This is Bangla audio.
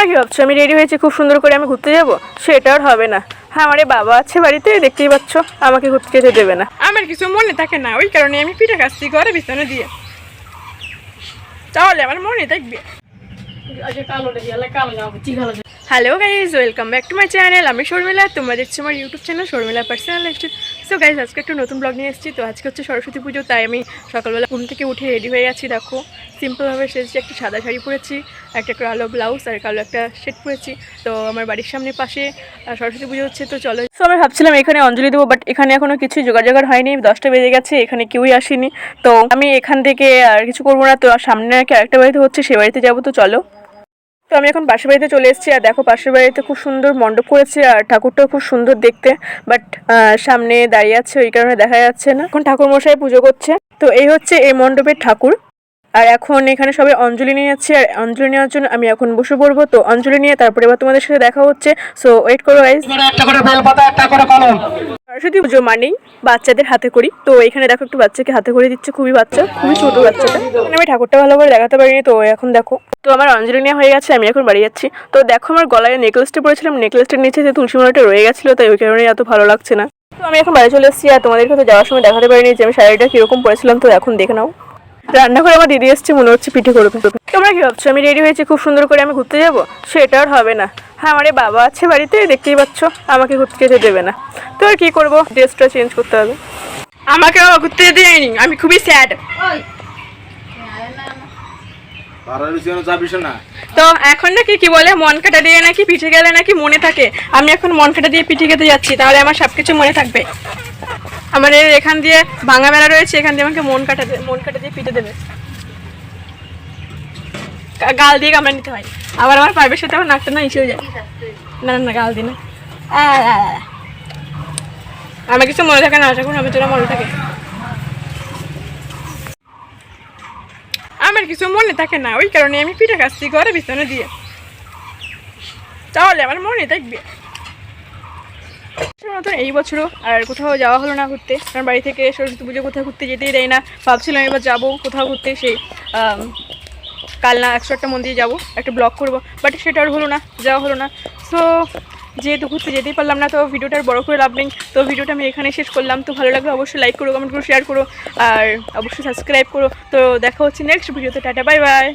তোমরা কি ভাবছো আমি রেডি হয়েছি খুব সুন্দর করে আমি ঘুরতে যাব? সেটা আর হবে না। হ্যাঁ, আমার বাবা আছে বাড়িতে, দেখতেই পাচ্ছ, আমাকে ঘুরতে যেতে দেবে না। আমার কিছু মনে থাকে না, ওই কারণে আমি পিঠে খাচ্ছি ঘরে বিছানা দিয়ে। তাহলে আমার মনে থাকবে। Hello guys, welcome back to my channel. আমি শর্মিলা, তোমরা দেখছো আমার YouTube channel Sharmila personal lifestyle. So guys, আজকে একটা নতুন ব্লগ নিয়ে এসেছি। তো আজকে হচ্ছে সরস্বতী পুজো, তাই আমি সকালবেলা ঘুম থেকে উঠে রেডি হয়ে গেছি। দেখো, সিম্পলভাবে সেজেছি, একটা সাদা শাড়ি পরেছি, একটা কালো ব্লাউজ আর কালো একটা সেট পরেছি। তো আমার বাড়ির সামনে পাশে সরস্বতী পুজো হচ্ছে, তো চলো। তো আমি ভাবছিলাম এখানে অঞ্জলি দেবো, বাট এখানে এখনো কিছু জোগাড় হয়নি, 10টা বেজে গেছে, এখানে কেউই আসেনি। তো আমি এখান থেকে আর কিছু করবো না। তো সামনে নাকি আরেকটা বাড়িতে হচ্ছে, সে বাড়িতে যাবো, তো চলো। তো আমি এখন পাশের বাড়িতে চলে এসেছি, আর দেখো পাশের বাড়িতে খুব সুন্দর মণ্ডপ করেছে, আর ঠাকুরটাও খুব সুন্দর দেখতে, বাট সামনে দাঁড়িয়ে আছে, ওই কারণে দেখা যাচ্ছে না। এখন ঠাকুর মশাই পুজো করছে। তো এই হচ্ছে এই মণ্ডপের ঠাকুর। আর এখন এখানে সবাই অঞ্জলি নিয়ে যাচ্ছে, আর অঞ্জলি নেওয়ার জন্য আমি এখন বসে পড়বো। তো অঞ্জলি নিয়ে তারপরে এবার তোমাদের সাথে দেখা হচ্ছে। সো ওয়েট করো গাইস। সরস্বতী পুজো মানেই বাচ্চাদের হাতে করি। তো এখানে দেখো একটু বাচ্চাকে হাতে করে দিচ্ছে, খুবই ছোট বাচ্চাটা। আমি ঠাকুরটা ভালো করে দেখাতে পারিনি, তো এখন দেখো। তো আমার অঞ্জলি নেওয়া হয়ে গেছে, আমি এখন বাড়ি যাচ্ছি। তো দেখো আমার গলায় নেকলেসটা পরেছিলাম, নেকলেসটার নিচে যে তুলসী মালাটা রয়ে গেছিলো, তাই ওই কারণে এত ভালো লাগছে না। তো আমি এখন বাড়ি চলে এসেছি, আর তোমাদেরকে তো যাওয়ার সময় দেখাতে পারিনি যে আমি শাড়িটা কিরকম পরেছিলাম। তো এখন দেখে নাও, রান্নাঘরে আমার দিদি এসছে, মনে হচ্ছে পিঠে করবে। তোমরা কি ভাবছো আমি রেডি হয়েছি খুব সুন্দর করে আমি ঘুরতে যাব? সেটা আর হবে না। হ্যাঁ, আমার বাবা আছে বাড়িতে, দেখতেই পাচ্ছ, আমাকে ঘুরতে যেতে দেবে না। তো আর কি করবো, ড্রেসটা চেঞ্জ করতে হবে। আমাকে ঘুরতে যেতে যায়নি, আমি খুবই স্যাড। তো এখন নাকি কি বলে, মন কাটা দিয়ে নাকি পিঠে গেলে নাকি মনে থাকে। আমি এখন মন কাটা দিয়ে পিঠে খেতে যাচ্ছি, তাহলে আমার সবকিছু মনে থাকবে। আমাদের এখান দিয়ে ভাঙা মেলা রয়েছে, এখান দিয়ে আমাকে মন কাটা দিয়ে পিঠে দেবে। গাল দিয়ে কামড়ে নিতে হয়, আবার আমার পাইপের সাথে আমার নাকটা না ইসে হয়ে যায়। না না, গাল দিয়ে না। আমার কিছু মনে থাকে না, আশা করি আমি তোরা মনে থাকে। আমার কিছু মনে থাকে না, ওই কারণে আমি পিঠে খাচ্ছি ঘরে বিছানা দিয়ে। তাহলে আমার মনে থাকবে। এই বছরও আর কোথাও যাওয়া হলো না ঘুরতে, কারণ বাড়ি থেকে সরস্বতী পুজো কোথাও ঘুরতে যেতেই দেয় না। ভাবছিলাম এবার যাবো কোথাও ঘুরতে, সেই কাল না 101টা মন্দিরে যাবো, একটা ব্লগ করবো, বাট সেটা আর হলো না, যাওয়া হলো না। সো যেহেতু ঘুরতে যেতেই পারলাম না, তো ভিডিওটার বড় করে লাভ নেই। তো ভিডিওটা আমি এখানে শেষ করলাম। তো ভালো লাগলে অবশ্যই লাইক করো, কমেন্ট করো, শেয়ার করো, আর অবশ্যই সাবস্ক্রাইব করো। তো দেখা হচ্ছে নেক্সট ভিডিওতে। Tata, bye bye.